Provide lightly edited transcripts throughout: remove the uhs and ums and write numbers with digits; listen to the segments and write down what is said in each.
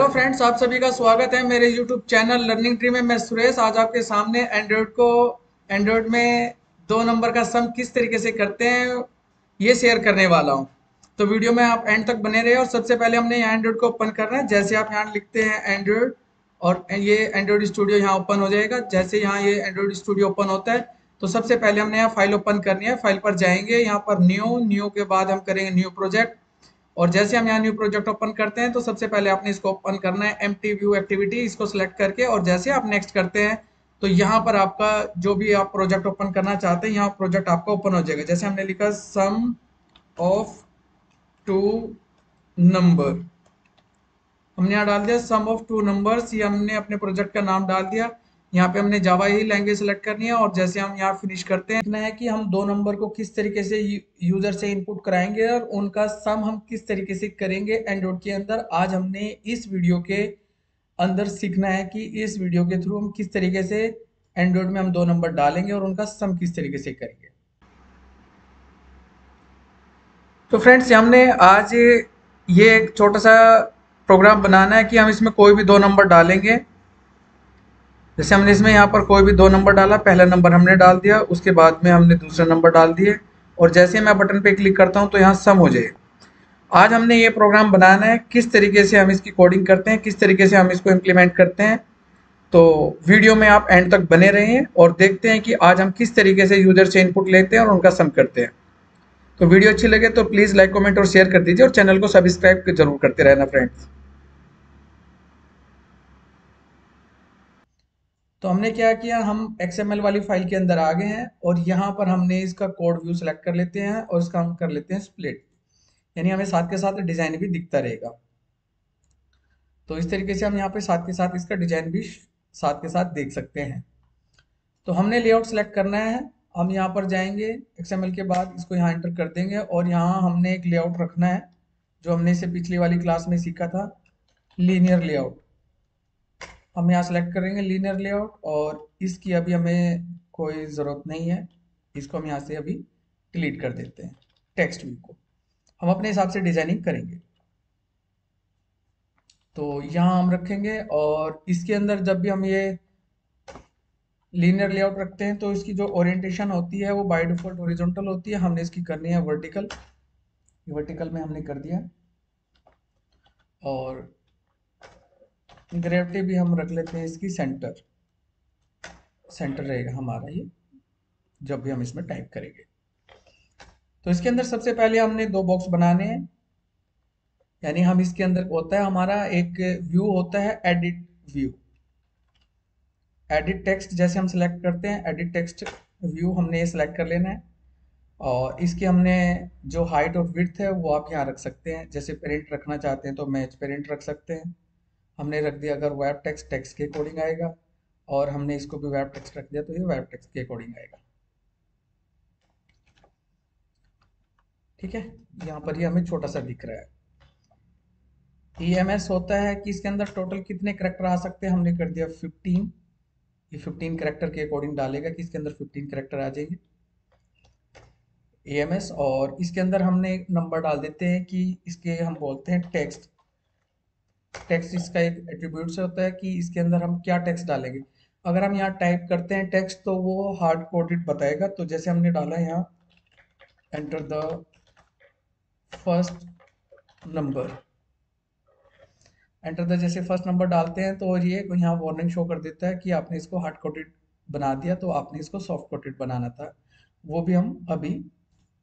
Hello friends, आप सभी का स्वागत है मेरे यूट्यूब चैनल लर्निंग ट्री में। मैं सुरेश आज आपके सामने एंड्रॉयड में 2 नंबर का सम किस तरीके से करते हैं ये शेयर करने वाला हूं। तो वीडियो में आप एंड तक बने रहे। और सबसे पहले हमने यहाँ एंड्रॉयड को ओपन करना है। जैसे आप यहाँ लिखते हैं एंड्रॉयड और ये एंड्रॉयड स्टूडियो यहाँ ओपन हो जाएगा। जैसे यहाँ ये एंड्रॉयड स्टूडियो ओपन होता है तो सबसे पहले हमने यहाँ फाइल ओपन करनी है। फाइल पर जाएंगे, यहाँ पर न्यू के बाद हम करेंगे न्यू प्रोजेक्ट। और जैसे हम यहाँ न्यू प्रोजेक्ट ओपन करते हैं तो सबसे पहले आपने इसको ओपन करना है एम्प्टी व्यू एक्टिविटी, इसको सिलेक्ट करके। और जैसे आप नेक्स्ट करते हैं तो यहाँ पर आपका जो भी आप प्रोजेक्ट ओपन करना चाहते हैं यहाँ प्रोजेक्ट आपका ओपन हो जाएगा। जैसे हमने लिखा सम ऑफ टू नंबर, हमने यहाँ डाल दिया सम ऑफ टू नंबर्स। ये हमने अपने प्रोजेक्ट का नाम डाल दिया। यहाँ पे हमने जावा ही लैंग्वेज सेलेक्ट करनी है। और जैसे हम यहाँ फिनिश करते हैं, देखना है कि हम 2 नंबर को किस तरीके से यूजर से इनपुट कराएंगे और उनका सम हम किस तरीके से करेंगे एंड्रॉइड के अंदर। आज हमने इस वीडियो के अंदर सीखना है कि इस वीडियो के थ्रू हम किस तरीके से एंड्रॉइड में हम 2 नंबर डालेंगे और उनका सम किस तरीके से करेंगे। तो फ्रेंड्स, हमने आज ये एक छोटा सा प्रोग्राम बनाना है कि हम इसमें कोई भी 2 नंबर डालेंगे। जैसे हमने इसमें यहाँ पर कोई भी 2 नंबर डाला, पहला नंबर हमने डाल दिया, उसके बाद में हमने दूसरा नंबर डाल दिए। और जैसे मैं बटन पे क्लिक करता हूँ तो यहाँ सम हो जाए। आज हमने ये प्रोग्राम बनाना है, किस तरीके से हम इसकी कोडिंग करते हैं, किस तरीके से हम इसको इम्प्लीमेंट करते हैं। तो वीडियो में आप एंड तक बने रहें और देखते हैं कि आज हम किस तरीके से यूजर से इनपुट लेते हैं और उनका सम करते हैं। तो वीडियो अच्छी लगे तो प्लीज़ लाइक, कमेंट और शेयर कर दीजिए और चैनल को सब्सक्राइब जरूर करते रहना फ्रेंड्स। तो हमने क्या किया, हम XML वाली फाइल के अंदर आ गए हैं और यहाँ पर हमने इसका कोड व्यू सेलेक्ट कर लेते हैं और इसका हम कर लेते हैं स्प्लिट, यानी हमें साथ के साथ डिजाइन भी दिखता रहेगा। तो इस तरीके से हम यहाँ पे साथ के साथ इसका डिजाइन भी साथ के साथ देख सकते हैं। तो हमने लेआउट सेलेक्ट करना है। हम यहाँ पर जाएंगे, XML के बाद इसको यहाँ एंटर कर देंगे और यहाँ हमने एक लेआउट रखना है जो हमने इसे पिछली वाली क्लास में सीखा था, लीनियर लेआउट। हम यहाँ सेलेक्ट करेंगे लीनियर लेआउट और इसकी अभी हमें कोई ज़रूरत नहीं है। इसको हम यहाँ से अभी डिलीट कर देते हैं। टेक्स्ट व्यू को हम अपने हिसाब से डिजाइनिंग करेंगे। तो यहाँ हम रखेंगे और इसके अंदर जब भी हम ये लीनियर लेआउट रखते हैं तो इसकी जो ओरिएंटेशन होती है वो बाय डिफॉल्ट हॉरिजॉन्टल होती है। हमने इसकी करनी है वर्टिकल। वर्टिकल में हमने कर दिया और ग्रेविटी भी हम रख लेते हैं इसकी सेंटर। सेंटर रहेगा हमारा ये जब भी हम इसमें टाइप करेंगे। तो इसके अंदर सबसे पहले हमने 2 बॉक्स बनाने हैं, यानी हम इसके अंदर होता है हमारा एक व्यू होता है एडिट व्यू। एडिट टेक्स्ट जैसे हम सेलेक्ट करते हैं, एडिट टेक्स्ट व्यू हमने ये सेलेक्ट कर लेना है। और इसकी हमने जो हाइट और विड्थ है वो आप यहाँ रख सकते हैं। जैसे पेरेंट रखना चाहते हैं तो मैच पेरेंट रख सकते हैं। हमने रख दिया, अगर वेब टेक्स्ट टेक्स्ट के अकॉर्डिंग आएगा, और हमने इसको भी वेब टेक्स्ट रख दिया तो ये वेब टेक्स्ट के अकॉर्डिंग आएगा। ठीक है, यहाँ पर ये हमें छोटा सा दिख रहा है। EMS होता है कि इसके अंदर टोटल कितने करेक्टर आ सकते हैं, हमने कर दिया 15। ये 15 करेक्टर के अकॉर्डिंग डालेगा कि इसके अंदर 15 करेक्टर आ जाएंगे EMS। और इसके अंदर हमने एक नंबर डाल देते हैं कि इसके हम बोलते हैं टेक्स्ट। टेक्स्ट इसका एक एट्रीब्यूट होता है कि इसके अंदर हम क्या टेक्स्ट डालेंगे। अगर हम यहाँ टाइप करते हैं टेक्स्ट तो वो हार्ड कोडेड बताएगा। तो जैसे हमने डाला है यहाँ enter the first number, enter the जैसे फर्स्ट नंबर डालते हैं तो ये यहाँ वार्निंग शो कर देता है कि आपने इसको हार्ड कोडेड बना दिया, तो आपने इसको सॉफ्ट कोडेड बनाना था। वो भी हम अभी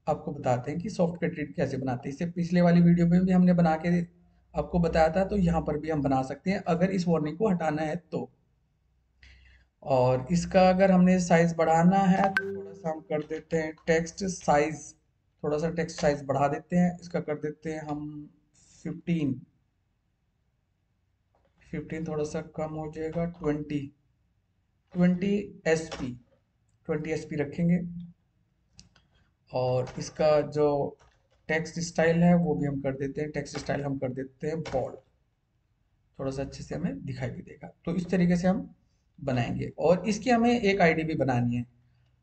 आपको बताते हैं कि सॉफ्ट कोडेड कैसे बनाते हैं। इससे पिछले वाली वीडियो में भी हमने बना के आपको बताया था, तो यहाँ पर भी हम बना सकते हैं अगर इस वार्निंग को हटाना है तो। और इसका अगर हमने साइज बढ़ाना है तो थोड़ा सा हम कर देते हैं टेक्स्ट साइज, थोड़ा सा टेक्स्ट साइज बढ़ा देते हैं। इसका कर देते हैं हम 15। थोड़ा सा कम हो जाएगा, 20 SP रखेंगे। और इसका जो टेक्स्ट स्टाइल है वो भी हम कर देते हैं, टेक्स्ट स्टाइल हम कर देते हैं बोल्ड, थोड़ा सा अच्छे से हमें दिखाई भी देगा। तो इस तरीके से हम बनाएंगे। और इसकी हमें एक आईडी भी बनानी है,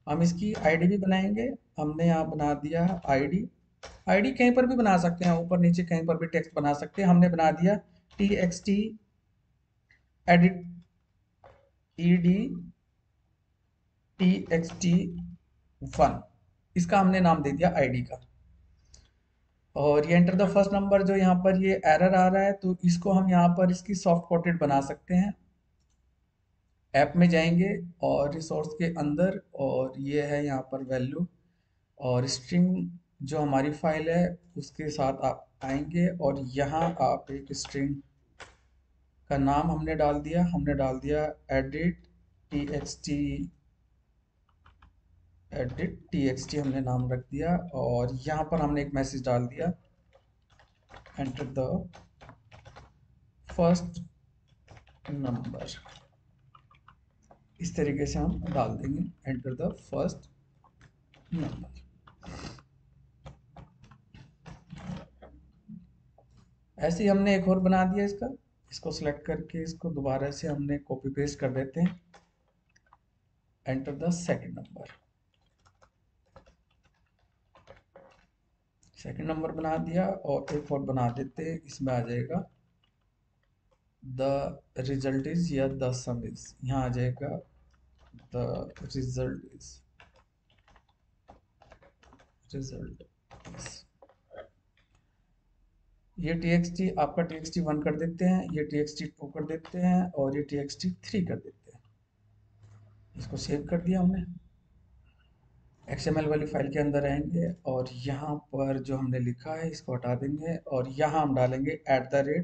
हम इसकी आईडी भी बनाएंगे। हमने यहाँ बना दिया आईडी। आईडी कहीं पर भी बना सकते हैं, ऊपर नीचे कहीं पर भी टेक्स्ट बना सकते हैं। हमने बना दिया TXT एडिट ed txt1, इसका हमने नाम दे दिया आईडी का। और ये एंटर द फर्स्ट नंबर, जो यहाँ पर ये एरर आ रहा है, तो इसको हम यहाँ पर इसकी सॉफ्ट कोटेड बना सकते हैं। ऐप में जाएंगे और रिसोर्स के अंदर, और ये है यहाँ पर वैल्यू और स्ट्रिंग, जो हमारी फाइल है उसके साथ आप आएंगे और यहाँ आप एक स्ट्रिंग का नाम हमने डाल दिया edit txt हमने नाम रख दिया। और यहाँ पर हमने एक मैसेज डाल दिया, एंटर द फर्स्ट नंबर। इस तरीके से हम डाल देंगे एंटर द फर्स्ट नंबर। ऐसे ही हमने एक और बना दिया इसका, इसको सिलेक्ट करके इसको दोबारा से हमने कॉपी पेस्ट कर देते हैं, enter the second number. Second number बना दिया और एक और बना देते हैं, इसमें आ जाएगा द रिजल्ट इज या द सम इज, यहाँ आ जाएगा द रिजल्ट इज। ये txt आपका txt1 कर देते हैं, ये txt2 कर देते हैं और ये txt3 कर देते हैं। इसको सेव कर दिया हमने, XML वाली फाइल के अंदर आएंगे और यहाँ पर जो हमने लिखा है इसको हटा देंगे और यहाँ हम डालेंगे @edit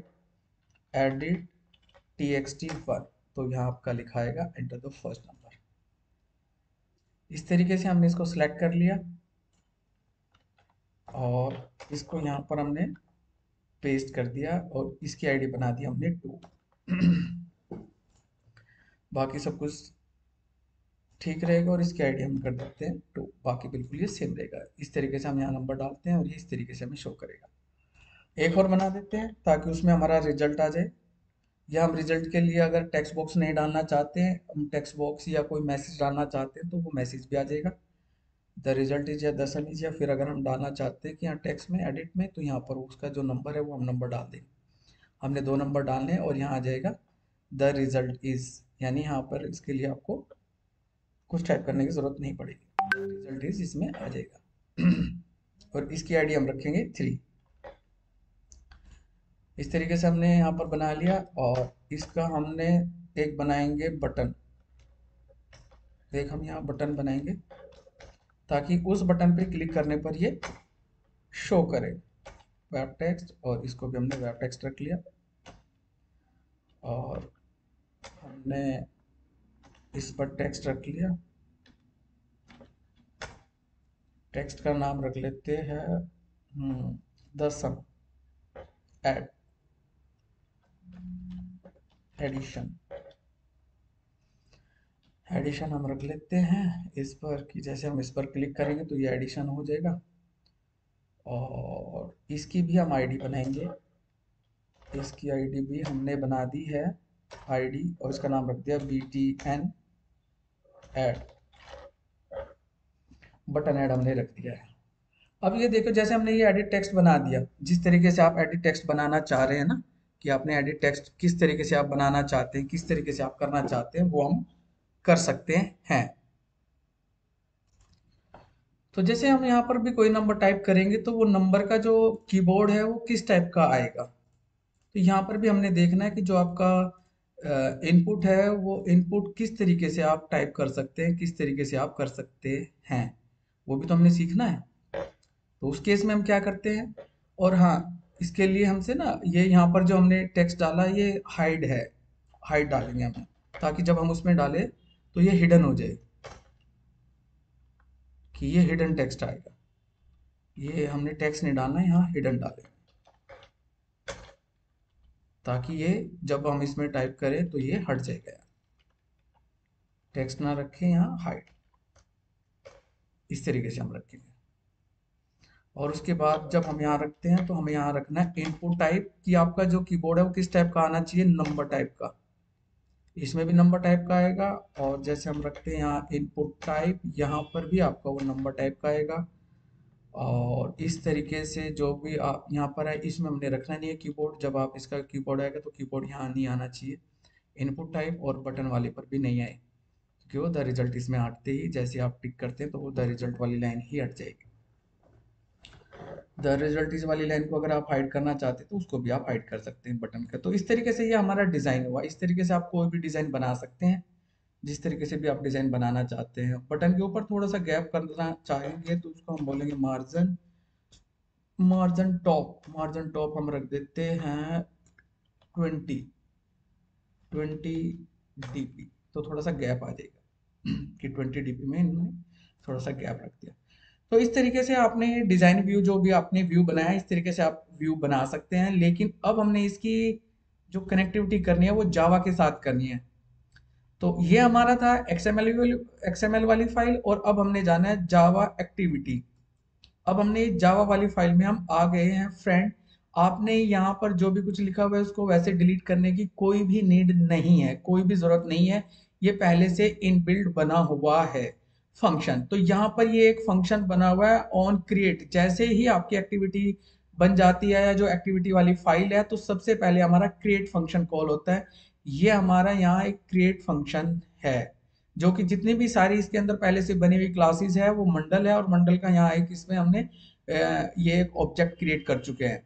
txt1, तो यहाँ आपका लिखा आएगा एंटर द फर्स्ट नंबर। इस तरीके से हमने इसको सिलेक्ट कर लिया और इसको यहाँ पर हमने पेस्ट कर दिया और इसकी आईडी बना दी हमने 2। बाकी सब कुछ ठीक रहेगा और इसकी आईडी हम कर देते हैं 2, बाकी बिल्कुल ये सेम रहेगा। इस तरीके से हम यहाँ नंबर डालते हैं और ये इस तरीके से हमें शो करेगा। एक और बना देते हैं ताकि उसमें हमारा रिजल्ट आ जाए। या हम रिजल्ट के लिए अगर टेक्स्ट बॉक्स नहीं डालना चाहते हैं, हम टेक्स्ट बॉक्स या कोई मैसेज डालना चाहते हैं तो वो मैसेज भी आ जाएगा, द रिजल्ट इज या द सम इज। या फिर अगर हम डालना चाहते हैं कि यहाँ टेक्स्ट में एडिट में, तो यहाँ पर उसका जो नंबर है वो हम नंबर डाल देंगे। हमने 2 नंबर डालने हैं और यहाँ आ जाएगा द रिजल्ट इज, यानी यहाँ पर इसके लिए आपको कुछ टाइप करने की जरूरत नहीं पड़ेगी, रिजल्ट इज इसमें आ जाएगा। और इसकी आईडी हम रखेंगे 3। इस तरीके से हमने यहाँ पर बना लिया और इसका हमने एक बनाएंगे बटन। एक हम यहाँ बटन बनाएंगे ताकि उस बटन पे क्लिक करने पर ये शो करे वेब टेक्स्ट, और इसको भी हमने वेब टेक्स्ट रख लिया। और हमने इस पर टेक्स्ट रख लिया, टेक्स्ट का नाम रख लेते हैं द सम एडिशन। एडिशन हम रख लेते हैं इस पर, कि जैसे हम इस पर क्लिक करेंगे तो ये एडिशन हो जाएगा। और इसकी भी हम आईडी बनाएंगे, इसकी आईडी भी हमने बना दी है आईडी, और इसका नाम रख दिया btn ऐड, बटन ऐड हमने रख दिया है। अब ये देखो, जैसे हमने ये एडिट टेक्स्ट बना दिया, जिस तरीके से आप एडिट टेक्स्ट बनाना चाह रहे हैं ना, कि आपने एडिट टेक्स्ट किस तरीके से आप बनाना चाहते हैं, किस तरीके से आप करना चाहते हैं, वो हम कर सकते हैं। तो जैसे हम यहाँ पर भी कोई नंबर टाइप करेंगे तो वो नंबर का जो कीबोर्ड है वो किस टाइप का आएगा। तो यहाँ पर भी हमने देखना है कि जो आपका इनपुट है वो इनपुट किस तरीके से आप टाइप कर सकते हैं, किस तरीके से आप कर सकते हैं, वो भी तो हमने सीखना है। तो उस केस में हम क्या करते हैं, और हाँ, इसके लिए हमसे ना ये यहाँ पर जो हमने टेक्स्ट डाला ये हाइड है, हाइड डालेंगे हम, ताकि जब हम उसमें डालें तो ये हिडन हो जाए, कि ये हिडन टेक्स्ट आएगा। ये हमने टेक्स्ट नहीं डालना है, यहाँ हिडन डालें, ताकि ये जब हम इसमें टाइप करें तो ये हट जाएगा। टेक्स्ट ना रखें यहाँ, हाइड, इस तरीके से हम रखेंगे। और उसके बाद जब हम यहाँ रखते हैं तो हमें यहाँ रखना है इनपुट टाइप, कि आपका जो कीबोर्ड है वो किस टाइप का आना चाहिए, नंबर टाइप का। इसमें भी नंबर टाइप का आएगा, और जैसे हम रखते हैं यहाँ इनपुट टाइप, यहाँ पर भी आपका वो नंबर टाइप का आएगा। और इस तरीके से जो भी आप यहाँ पर है, इसमें हमने रखना नहीं है कीबोर्ड, जब आप इसका कीबोर्ड आएगा तो कीबोर्ड यहाँ नहीं आना चाहिए। इनपुट टाइप और बटन वाले पर भी नहीं आए, क्योंकि वो द रिजल्ट इसमें हटते ही जैसे आप टिक करते हैं तो वो द रिजल्ट वाली लाइन ही हट जाएगी। द रिजल्ट इस वाली लाइन को अगर आप हाइड करना चाहते हैं तो उसको भी आप हाइड कर सकते हैं बटन का। तो इस तरीके से ये हमारा डिज़ाइन हुआ। इस तरीके से आप कोई भी डिज़ाइन बना सकते हैं, जिस तरीके से भी आप डिज़ाइन बनाना चाहते हैं। बटन के ऊपर थोड़ा सा गैप करना चाहेंगे तो उसको हम बोलेंगे मार्जिन, मार्जिन टॉप हम रख देते हैं 20 20 dp। तो थोड़ा सा गैप आ जाएगा कि 20 dp में इन्होंने थोड़ा सा गैप रख दिया। तो इस तरीके से आपने डिजाइन व्यू, जो भी आपने व्यू बनाया, इस तरीके से आप व्यू बना सकते हैं। लेकिन अब हमने इसकी जो कनेक्टिविटी करनी है वो जावा के साथ करनी है। तो ये हमारा था एक्सएमएल वाली फाइल, और अब हमने जाना है जावा एक्टिविटी। अब हमने जावा वाली फाइल में हम आ गए हैं फ्रेंड। आपने यहाँ पर जो भी कुछ लिखा हुआ है उसको वैसे डिलीट करने की कोई भी नीड नहीं है, कोई भी जरूरत नहीं है। ये पहले से इनबिल्ट बना हुआ है फंक्शन। तो यहाँ पर ये एक फंक्शन बना हुआ है ऑन क्रिएट। जैसे ही आपकी एक्टिविटी बन जाती है या जो एक्टिविटी वाली फाइल है, तो सबसे पहले हमारा क्रिएट फंक्शन कॉल होता है। ये हमारा यहाँ एक क्रिएट फंक्शन है, जो कि जितनी भी सारी इसके अंदर पहले से बनी हुई क्लासेस है वो मंडल है, और मंडल का यहाँ एक इसमें हमने ये एक ऑब्जेक्ट क्रिएट कर चुके हैं।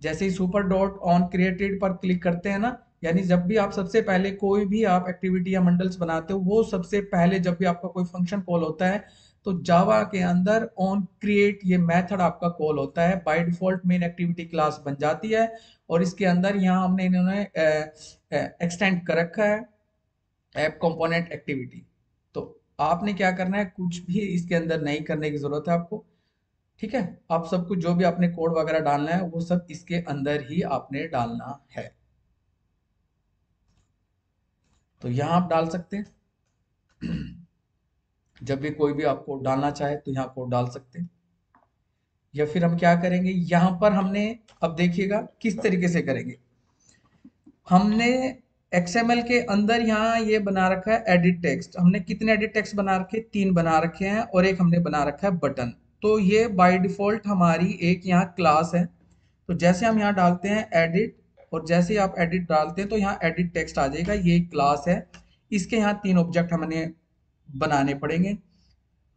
जैसे ही सुपर डॉट ऑन क्रिएटेड पर क्लिक करते हैं ना, यानी जब भी आप सबसे पहले कोई भी आप एक्टिविटी या मंडल्स बनाते हो, वो सबसे पहले जब भी आपका कोई फंक्शन कॉल होता है तो जावा के अंदर ऑन क्रिएट ये मेथड आपका कॉल होता है। By default main activity class बन जाती है, और इसके अंदर यहाँ हमने इन्होंने एक्सटेंड कर रखा है ऐप कंपोनेंट एक्टिविटी। तो आपने क्या करना है, कुछ भी इसके अंदर नहीं करने की जरूरत है आपको। ठीक है, आप सब कुछ जो भी आपने कोड वगैरह डालना है वो सब इसके अंदर ही आपने डालना है। तो यहाँ आप डाल सकते हैं जब भी कोई भी आप कोड डालना चाहे तो यहाँ कोड डाल सकते हैं। या फिर हम क्या करेंगे, यहाँ पर हमने, अब देखिएगा किस तरीके से करेंगे। हमने XML के अंदर यहाँ ये बना रखा है एडिट टेक्स्ट। हमने कितने एडिट टेक्स्ट बना रखे, 3 बना रखे हैं, और एक हमने बना रखा है बटन। तो ये बाय डिफॉल्ट हमारी एक यहाँ क्लास है। तो जैसे हम यहाँ डालते हैं एडिट, और जैसे ही आप एडिट डालते हैं तो यहाँ एडिट टेक्स्ट आ जाएगा, ये क्लास है। इसके यहाँ 3 ऑब्जेक्ट हमने बनाने पड़ेंगे।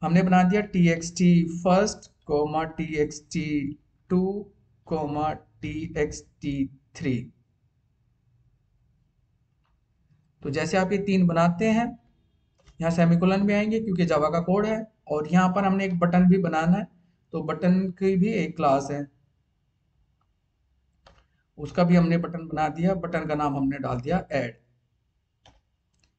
हमने बना दिया txt first coma txt2 coma txt3। तो जैसे आप ये 3 बनाते हैं, यहाँ सेमीकोलन भी आएंगे क्योंकि जावा का कोड है, और यहाँ पर हमने एक बटन भी बनाना है। तो बटन की भी एक क्लास है, उसका भी हमने बटन बना दिया। बटन का नाम हमने डाल दिया ऐड।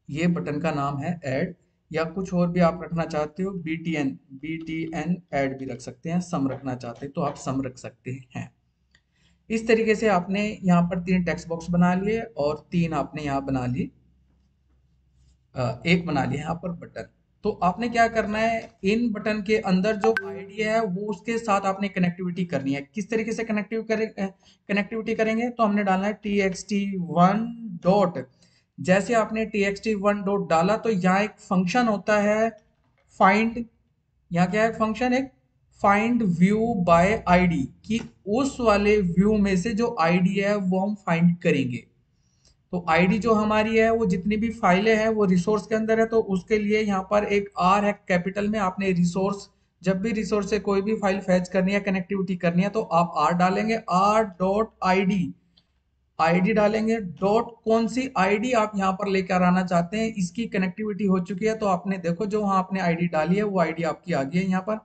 ये बटन का नाम है ऐड, या कुछ और भी आप रखना चाहते हो, btn ऐड भी रख सकते हैं। सम रखना चाहते हैं तो आप सम रख सकते हैं। इस तरीके से आपने यहाँ पर 3 टेक्स्ट बॉक्स बना लिए, और 3 आपने यहाँ बना लिए, एक बना लिया यहाँ पर बटन। तो आपने क्या करना है, इन बटन के अंदर जो आईडी है वो उसके साथ आपने कनेक्टिविटी करनी है। किस तरीके से कनेक्टिविटी करेंगे, तो हमने डालना है txt1 डॉट। जैसे आपने txt1 डॉट डाला तो यहाँ एक फंक्शन होता है फाइंड। यहाँ क्या है फंक्शन, एक फाइंड व्यू बाय आईडी, कि उस वाले व्यू में से जो आईडी है वो हम फाइंड करेंगे। तो आईडी जो हमारी है वो जितनी भी फाइलें हैं वो रिसोर्स के अंदर है, तो उसके लिए यहाँ पर एक आर है कैपिटल में। आपने रिसोर्स, जब भी रिसोर्स से कोई भी फाइल फैच करनी है, कनेक्टिविटी करनी है, तो आप आर डालेंगे, आर डॉट आईडी, आईडी डालेंगे डॉट कौन सी आईडी आप यहाँ पर लेकर आना चाहते हैं, इसकी कनेक्टिविटी हो चुकी है। तो आपने देखो जो वहाँ आपने आईडी डाली है वो आईडी आपकी आ गई है यहाँ पर।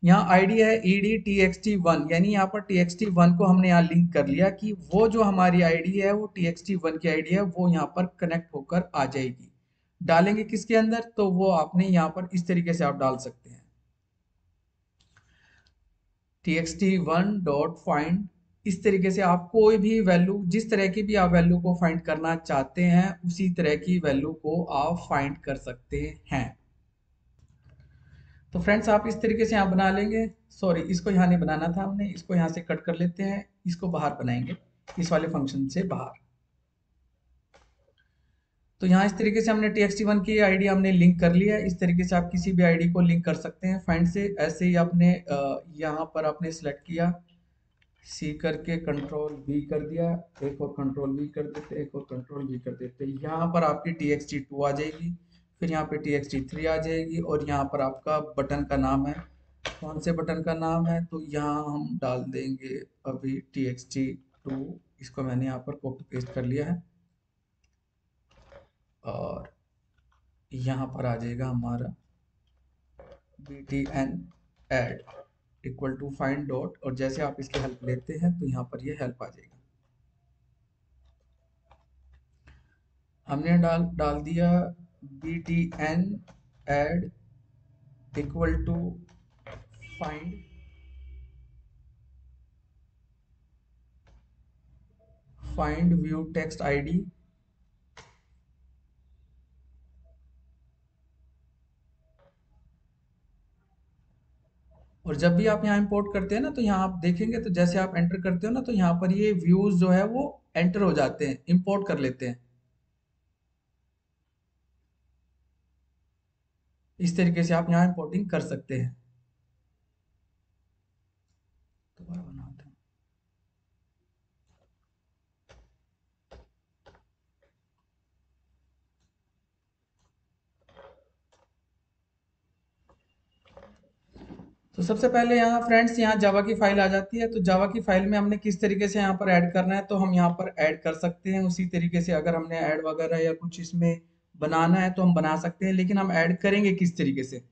यहाँ आईडी है ed txt1, यानी यहाँ पर txt1 को हमने यहाँ लिंक कर लिया कि वो जो हमारी आईडी है वो txt1 की आईडी है, वो यहाँ पर कनेक्ट होकर आ जाएगी। डालेंगे किसके अंदर, तो वो आपने यहाँ पर इस तरीके से आप डाल सकते हैं txt1 डॉट फाइंड। इस तरीके से आप कोई भी वैल्यू, जिस तरह की भी आप वैल्यू को फाइंड करना चाहते हैं उसी तरह की वैल्यू को आप फाइंड कर सकते हैं। तो फ्रेंड्स आप इस तरीके से यहाँ बना लेंगे। सॉरी, इसको यहाँ नहीं बनाना था हमने, इसको यहाँ से कट कर लेते हैं, इसको बाहर बनाएंगे, इस वाले फंक्शन से बाहर। तो यहाँ इस तरीके से हमने txt1 की आईडी हमने लिंक कर लिया है। इस तरीके से आप किसी भी आईडी को लिंक कर सकते हैं फाइंड से। ऐसे ही आपने यहाँ पर आपने सेलेक्ट किया, सी करके कंट्रोल वी कर दिया, एक और कंट्रोल वी कर देते, एक और कंट्रोल वी कर देते। यहाँ पर आपकी txt2 आ जाएगी, फिर यहाँ पे txt3 आ जाएगी, और यहाँ पर आपका बटन का नाम है। कौन से बटन का नाम है? तो यहाँ हम डाल देंगे अभी txt2। इसको मैंने यहाँ पर कॉपी पेस्ट कर लिया है, और यहाँ पर आ जाएगा हमारा btn add equal to find dot, और जैसे आप इसकी हेल्प लेते हैं तो यहाँ पर ये हेल्प आ जाएगी। हमने डाल डाल दिया btn add equal to find view text ID, और जब भी आप यहाँ इंपोर्ट करते हैं ना, तो यहाँ आप देखेंगे तो जैसे आप एंटर करते हो ना, तो यहाँ पर ये व्यूज जो है वो एंटर हो जाते हैं, इंपोर्ट कर लेते हैं। इस तरीके से आप यहाँ इंपोर्टिंग कर सकते हैं। दोबारा बनाते हैं। तो सबसे पहले यहाँ फ्रेंड्स, यहाँ जावा की फाइल आ जाती है। तो जावा की फाइल में हमने किस तरीके से यहाँ पर ऐड करना है, तो हम यहाँ पर ऐड कर सकते हैं। उसी तरीके से अगर हमने ऐड वगैरह या कुछ इसमें बनाना है तो हम बना सकते हैं, लेकिन हम ऐड करेंगे किस तरीके से?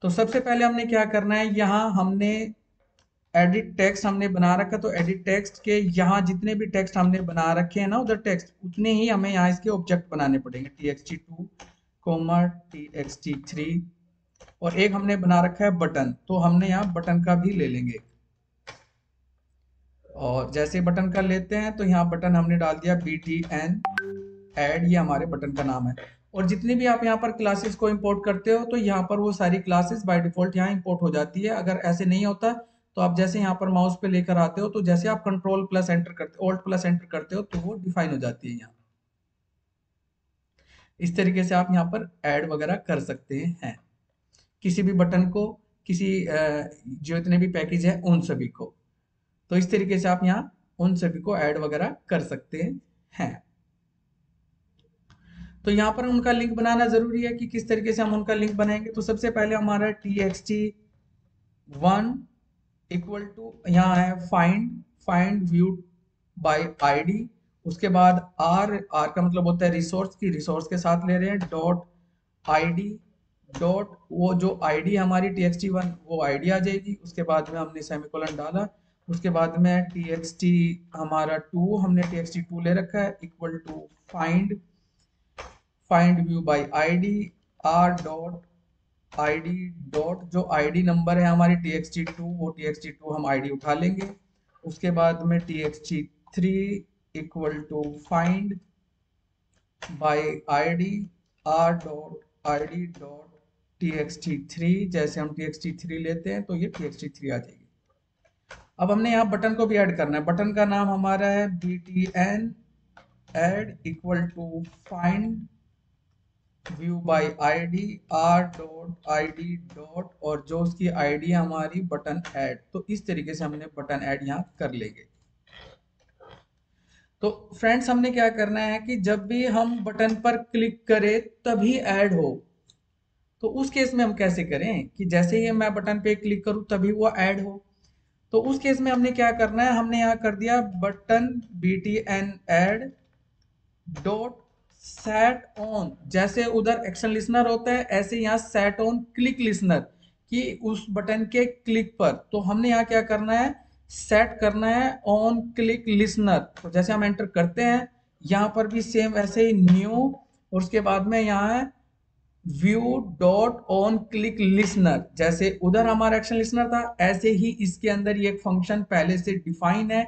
तो सबसे पहले हमने क्या करना है, यहाँ हमने एडिट टेक्स्ट हमने बना रखा, तो एडिट टेक्स्ट के यहाँ जितने भी टेक्स्ट हमने बना रखे हैं ना उधर टेक्स्ट, उतने ही हमें यहाँ इसके ऑब्जेक्ट बनाने पड़ेंगे। txt2 कोमा txt3, और एक हमने बना रखा है बटन, तो हमने यहाँ बटन का भी ले लेंगे। और जैसे बटन का लेते हैं तो यहाँ बटन हमने डाल दिया btn add, ये हमारे बटन का नाम है। और जितनी भी आप यहाँ पर क्लासेस को इंपोर्ट करते हो, तो यहाँ पर वो सारी क्लासेस बाय डिफॉल्ट यहाँ इंपोर्ट हो जाती है। अगर ऐसे नहीं होता तो आप जैसे यहाँ पर माउस पे लेकर आते हो, तो जैसे आप कंट्रोल प्लस एंटर करते, ऑल्ट प्लस एंटर करते हो, तो वो डिफाइन हो जाती है यहाँ। इस तरीके से आप यहाँ पर ऐड वगैरह कर सकते हैं किसी भी बटन को, किसी जो इतने भी पैकेज है उन सभी को। तो इस तरीके से आप यहाँ उन सभी को ऐड वगैरह कर सकते हैं। तो यहाँ पर उनका लिंक बनाना जरूरी है कि किस तरीके से हम उनका लिंक बनाएंगे। तो सबसे पहले हमारा txt1 इक्वल टू यहाँ है फाइंड व्यू बाय आईडी, उसके बाद आर का मतलब होता है रिसोर्स की, रिसोर्स के साथ ले रहे हैं डॉट आईडी डॉट, वो जो आईडी हमारी txt1 वो आईडी आ जाएगी। उसके बाद में हमने सेमीकोलन डाला, उसके बाद में txt हमारा 2 हमने txt2 ले रखा है equal to find view by ID R dot ID dot, जो आईडी नंबर है हमारी txt2 वो txt2 हम आईडी उठा लेंगे। उसके बाद में txt3 equal to find by ID R dot ID dot txt3, जैसे हम txt3 लेते हैं तो ये txt3 आ जाएगी। अब हमने यहाँ बटन को भी ऐड करना है। बटन का नाम हमारा है btn add equal to find view by ID R dot ID dot, और जो उसकी आईडी है हमारी बटन ऐड। तो इस तरीके से हमने बटन ऐड यहाँ कर लेंगे। तो फ्रेंड्स, हमने क्या करना है कि जब भी हम बटन पर क्लिक करें तभी ऐड हो। तो उस केस में हम कैसे करें कि जैसे ही मैं बटन पे क्लिक करूं तभी वो ऐड हो? तो उस केस में हमने क्या करना है, हमने यहाँ कर दिया button btn add dot set on. जैसे उधर एक्शन लिसनर होता है, ऐसे यहाँ सेट ऑन क्लिक लिसनर, कि उस बटन के क्लिक पर। तो हमने यहाँ क्या करना है, सेट करना है ऑन क्लिक लिसनर। तो जैसे हम एंटर करते हैं, यहाँ पर भी सेम ऐसे ही न्यू, और उसके बाद में यहाँ है view dot on click listener. जैसे उधर हमारा एक्शन लिसनर था, ऐसे ही इसके अंदर ये एक फंक्शन पहले से डिफाइन है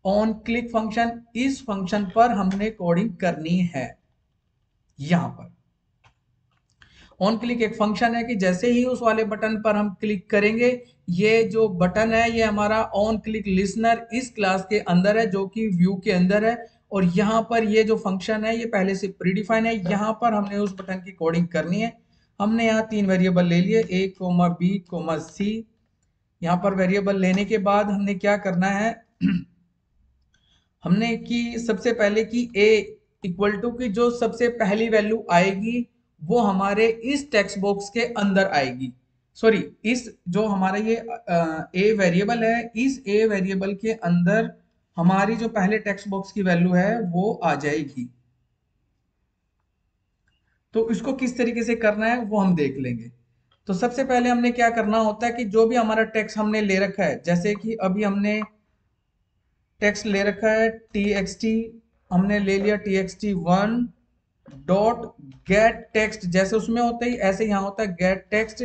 ऑन क्लिक फंक्शन। इस फंक्शन पर हमने कोडिंग करनी है। यहां पर ऑन क्लिक एक फंक्शन है कि जैसे ही उस वाले बटन पर हम क्लिक करेंगे, ये जो बटन है ये हमारा ऑन क्लिक लिसनर इस क्लास के अंदर है, जो कि व्यू के अंदर है। और यहाँ पर ये जो फंक्शन है ये पहले से प्रीडिफाइन है। यहाँ पर हमने उस बटन की कोडिंग करनी है। हमने यहाँ 3 वेरिएबल ले लिए, a, b, c। यहाँ पर वेरिएबल लेने के बाद हमने क्या करना है हमने कि सबसे पहले कि a इक्वल टू की जो सबसे पहली वैल्यू आएगी वो हमारे इस टेक्स्ट बॉक्स के अंदर आएगी। सॉरी, इस जो हमारा ये a वेरिएबल है, इस a वेरिएबल के अंदर हमारी जो पहले टेक्स्ट बॉक्स की वैल्यू है वो आ जाएगी। तो इसको किस तरीके से करना है वो हम देख लेंगे। तो सबसे पहले हमने क्या करना होता है कि जो भी हमारा टेक्स्ट हमने ले रखा है, जैसे कि अभी हमने टेक्स्ट ले रखा है txt, हमने ले लिया txt1 डॉट गेट टेक्स्ट, जैसे उसमें होता है ऐसे यहाँ होता है गेट टेक्स्ट।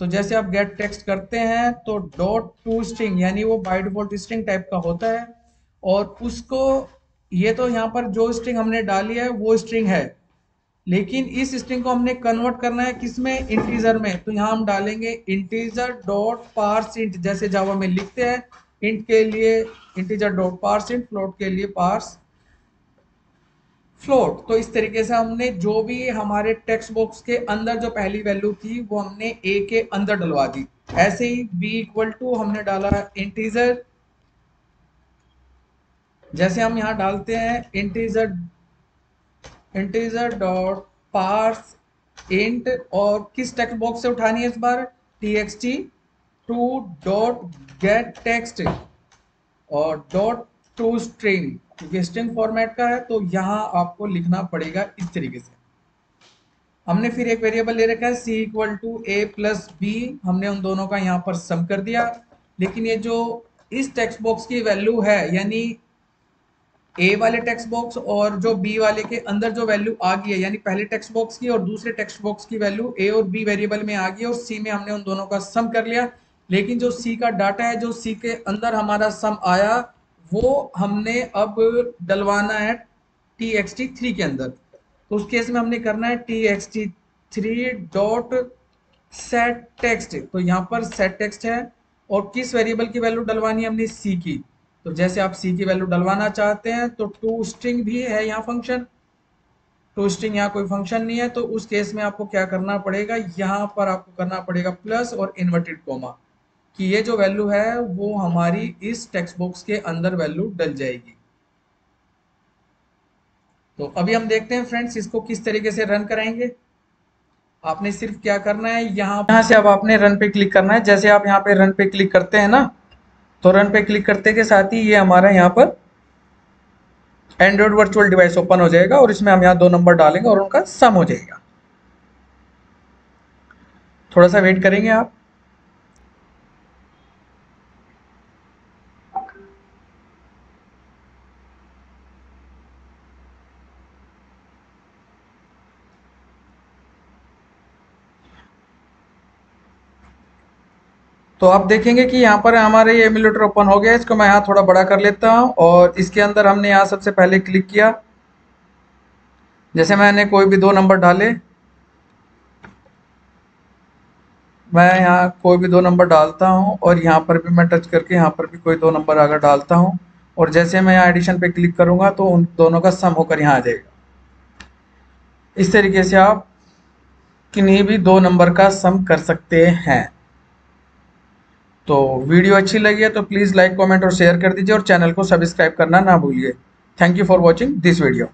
तो जैसे आप गेट टेक्स्ट करते हैं तो डॉट टू स्ट्रिंग, यानी वो बाय डिफॉल्ट स्ट्रिंग टाइप का होता है, और उसको ये तो यहाँ पर जो स्ट्रिंग हमने डाली है वो स्ट्रिंग है, लेकिन इस स्ट्रिंग को हमने कन्वर्ट करना है किसमें, इंटीजर में। तो यहाँ हम डालेंगे इंटीजर डॉट पार्स इंट, जैसे जावा में लिखते हैं इंट के लिए integer dot parse int, float के लिए पार्स फ्लोट। तो इस तरीके से हमने जो भी हमारे टेक्स्ट बॉक्स के अंदर जो पहली वैल्यू थी वो हमने ए के अंदर डलवा दी। ऐसे ही बी इक्वल टू हमने डाला इंटीजर, जैसे हम यहाँ डालते हैं इंटीजर डॉट पार्स इंट, और किस टेक्स्ट बॉक्स से उठानी है इस बार, txt2 डॉट गेट टेक्स्ट और डॉट टू स्ट्रिंग, क्योंकि स्ट्रिंग फॉर्मेट का है तो यहाँ आपको लिखना पड़ेगा इस तरीके से। हमने फिर एक वेरिएबल ले रखा है c equal to A plus B, हमने उन दोनों का यहाँ पर सम कर दिया। लेकिन ये जो इस टेक्स्ट बॉक्स की वैल्यू है, यानी ए वाले टेक्स्ट बॉक्स और जो बी वाले के अंदर जो वैल्यू आ गई है, यानी पहले टेक्स्ट बॉक्स की और दूसरे टेक्स्ट बॉक्स की वैल्यू ए और बी वेरिएबल में आ गई है, और सी में हमने उन दोनों का सम कर लिया। लेकिन जो सी का डाटा है, जो सी के अंदर हमारा सम आया, वो हमने अब डलवाना है txt3 के अंदर। तो उस केस में हमने करना है txt3 डॉट सेट टेक्स्ट। तो यहाँ पर सेट टेक्स्ट है, और किस वेरिएबल की वैल्यू डलवानी है हमने, सी की। तो जैसे आप सी की वैल्यू डलवाना चाहते हैं तो टू स्ट्रिंग भी है यहाँ फंक्शन, टू स्ट्रिंग यहाँ कोई फंक्शन नहीं है, तो उस केस में आपको क्या करना पड़ेगा, यहाँ पर आपको करना पड़ेगा प्लस और इन्वर्टेड कोमा, कि ये जो वैल्यू है वो हमारी इस टेक्स्ट बॉक्स के अंदर वैल्यू डल जाएगी। तो अभी हम देखते हैं फ्रेंड्स इसको किस तरीके से रन कराएंगे। आपने सिर्फ क्या करना है, यहाँ से अब आपने रन पे क्लिक करना है। जैसे आप यहाँ पे रन पे क्लिक करते हैं ना, तो रन पे क्लिक करते के साथ ही ये हमारा यहाँ पर एंड्रॉइड वर्चुअल डिवाइस ओपन हो जाएगा, और इसमें हम यहाँ 2 नंबर डालेंगे और उनका सम हो जाएगा। थोड़ा सा वेट करेंगे आप। तो आप देखेंगे कि यहाँ पर हमारे ये एमुलेटर ओपन हो गया। इसको मैं यहाँ थोड़ा बड़ा कर लेता हूँ, और इसके अंदर हमने यहाँ सबसे पहले क्लिक किया। जैसे मैंने कोई भी 2 नंबर डाले, मैं यहाँ कोई भी 2 नंबर डालता हूँ, और यहाँ पर भी मैं टच करके यहाँ पर भी कोई 2 नंबर अगर डालता हूँ, और जैसे मैं यहाँ एडिशन पे क्लिक करूँगा तो उन दोनों का सम होकर यहाँ आ जाएगा। इस तरीके से आप किन्हीं भी 2 नंबर का सम कर सकते हैं। तो वीडियो अच्छी लगी है तो प्लीज़ लाइक, कमेंट और शेयर कर दीजिए, और चैनल को सब्सक्राइब करना ना भूलिए। Thank you for watching this video.